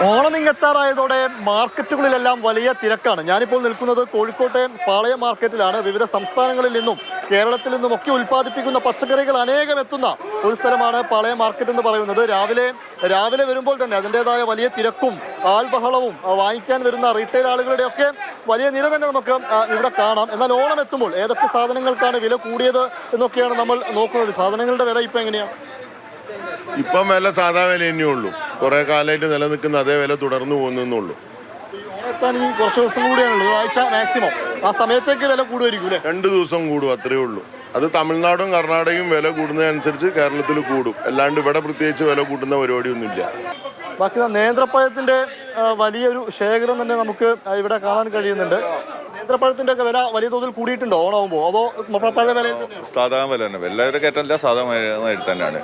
ഓണം ഇങ്ങെത്താറായതോടെ മാർക്കറ്റുകളിലെല്ലാം വലിയ തിരക്കാണ്. ഞാനിപ്പോൾ നിൽക്കുന്നത് കോഴിക്കോട്ടെ പാളയം മാർക്കറ്റിലാണ്. വിവിധ സംസ്ഥാനങ്ങളിൽ നിന്നും കേരളത്തിൽ നിന്നും ഒക്കെ ഉൽപ്പാദിപ്പിക്കുന്ന പച്ചക്കറികൾ അനേകം എത്തുന്ന ഒരു സ്ഥലമാണ് പാളയം മാർക്കറ്റ് എന്ന് പറയുന്നത്. രാവിലെ വരുമ്പോൾ തന്നെ അതിൻ്റെതായ വലിയ തിരക്കും ആൾബഹളവും വാങ്ങിക്കാൻ വരുന്ന റീറ്റെയിൽ ആളുകളുടെ ഒക്കെ വലിയ നിര തന്നെ നമുക്ക് ഇവിടെ കാണാം. എന്നാൽ ഓണം എത്തുമ്പോൾ ഏതൊക്കെ സാധനങ്ങൾക്കാണ് വില കൂടിയത് എന്നൊക്കെയാണ് നമ്മൾ നോക്കുന്നത്. സാധനങ്ങളുടെ വില ഇപ്പം എങ്ങനെയാണ്? ഇപ്പം വില സാധാ വില തന്നെയുള്ളൂ. കുറെ കാലമായിട്ട് നിലനിൽക്കുന്ന അതേ വില തുടർന്നു പോകുന്നുള്ളൂ. ഓണമെത്താൻ ഇനി കുറച്ച് ദിവസം കൂടിയാണുള്ളത്, ഒരാഴ്ച മാക്സിമം. ആ സമയത്തേക്ക് വില കൂടുമായിരിക്കും അല്ലേ? 2 ദിവസം കൂടും, അത്രയേ ഉള്ളൂ. അത് തമിഴ്നാടും കർണാടകയും വില കൂടുന്നതനുസരിച്ച് കേരളത്തിൽ കൂടും. അല്ലാണ്ട് ഇവിടെ പ്രത്യേകിച്ച് വില കൂട്ടുന്ന പരിപാടിയൊന്നുമില്ല. ബാക്കി നേന്ത്രപ്പഴത്തിന്റെ വലിയൊരു ശേഖരം തന്നെ നമുക്ക് ഇവിടെ കാണാൻ കഴിയുന്നുണ്ട്. നേന്ത്രപ്പഴത്തിന്റെ ഒക്കെ വില വലിയ തോതിൽ കൂടിയിട്ടുണ്ടോ ഓണാവുമ്പോ? അതോ പഴയ വില? സാധാരണ വില തന്നെ, എല്ലാവരും കയറ്റല്ല, സാധാരണ തന്നെയാണ്.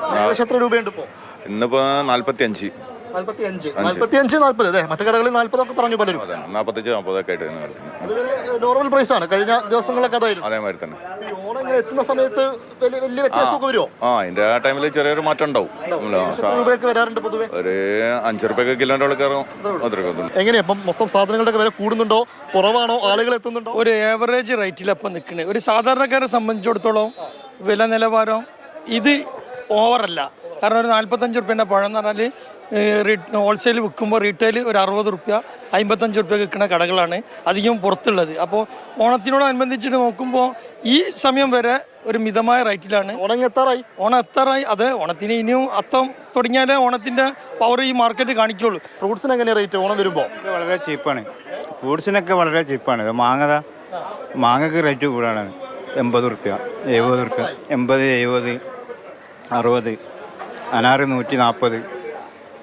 എത്ര രൂപയുണ്ട് ഇപ്പോ? ഇന്നിപ്പോ 45. 40 അതെ. മറ്റു കടകളിൽ 40 ഒക്കെ പറഞ്ഞു പലരും. 45-40 ഒക്കെ ആയിട്ട് നോർമൽ പ്രൈസ് ആണ്. കഴിഞ്ഞ ദിവസങ്ങളൊക്കെ അതായിരുന്നു. അതേമാതിരി തന്നെ. ഓണം ഇങ്ങനെ എത്തുന്ന സമയത്ത് വലിയ വ്യത്യാസമൊക്കെ വരുമോ? അതിന്റെ ആ ടൈമിൽ ചെറിയൊരു മാറ്റം ഉണ്ടാവും. രൂപയൊക്കെ വരാറുണ്ട് പൊതുവെ. ഒരു 5 രൂപയൊക്കെ കിലോന്റെ ഉള്ളിൽ കയറും. എങ്ങനെയാ ഇപ്പം മൊത്തം സാധനങ്ങളുടെ വില കൂടുന്നുണ്ടോ, കുറവാണോ, ആളുകൾ എത്തുന്നുണ്ടോ? ഒരു ഏവറേജ് റേറ്റിലപ്പം നിൽക്കുന്നത്. ഒരു സാധാരണക്കാരെ സംബന്ധിച്ചിടത്തോളം വില നിലവാരം ഇത് ഓവറല്ല. കാരണം ഒരു 45 റുപ്യേൻ്റെ പഴം എന്ന് പറഞ്ഞാൽ ഹോൾസെയിൽ വിൽക്കുമ്പോൾ റീറ്റെയിൽ ഒരു 60 റുപ്യ 55 റുപ്യ വിൽക്കുന്ന കടകളാണ് അധികം പുറത്തുള്ളത്. അപ്പോൾ ഓണത്തിനോടനുബന്ധിച്ചിട്ട് നോക്കുമ്പോൾ ഈ സമയം വരെ ഒരു മിതമായ റേറ്റിലാണ്. ഓണം എത്താറായി. അതെ, ഓണത്തിന് ഇനിയും അത്തം തുടങ്ങിയാലേ ഓണത്തിന്റെ പവർ ഈ മാർക്കറ്റ് കാണിക്കുള്ളൂ. ഫ്രൂട്ട്സിന് എങ്ങനെയാണ് റേറ്റ് ഓണം വരുമ്പോൾ? വളരെ ചീപ്പാണ്. ഫ്രൂട്ട്സിനൊക്കെ വളരെ ചീപ്പാണ്. മാങ്ങക്ക് റേറ്റ് കൂടാണ്. 80 റുപ്യ, 70 റുപ്യ, 80, 70, 60. അനാറ് 140.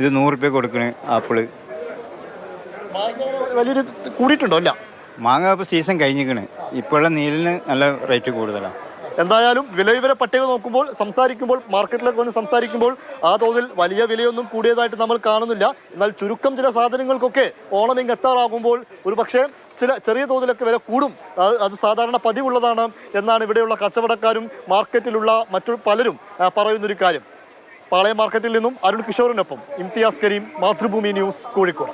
ഇത് 100 റുപ്യ കൊടുക്കണേ. ആപ്പിള് വലിയൊരു കൂടിയിട്ടുണ്ടോ? അല്ല, മാങ്ങ ഇപ്പോൾ സീസൺ കഴിഞ്ഞിരിക്കണ്. ഇപ്പോഴുള്ള നീലിന് നല്ല റേറ്റ് കൂടുതലാണ്. എന്തായാലും വിലവിവര പട്ടിക സംസാരിക്കുമ്പോൾ മാർക്കറ്റിലൊക്കെ വന്ന് സംസാരിക്കുമ്പോൾ ആ തോതിൽ വലിയ വിലയൊന്നും കൂടിയതായിട്ട് നമ്മൾ കാണുന്നില്ല. എന്നാൽ ചുരുക്കം ചില സാധനങ്ങൾക്കൊക്കെ ഓണം ഇങ്ങെത്താറാകുമ്പോൾ ഒരു പക്ഷേ ചെറിയ തോതിലൊക്കെ വില കൂടും. അത് സാധാരണ പതിവുള്ളതാണ് എന്നാണ് ഇവിടെയുള്ള കച്ചവടക്കാരും മാർക്കറ്റിലുള്ള മറ്റു പലരും പറയുന്നൊരു കാര്യം. പാളയം മാർക്കറ്റിൽ നിന്നും അരുൺ കിഷോറിനൊപ്പം ഇംതിയാസ് കരീം, മാതൃഭൂമി ന്യൂസ്, കോഴിക്കോട്.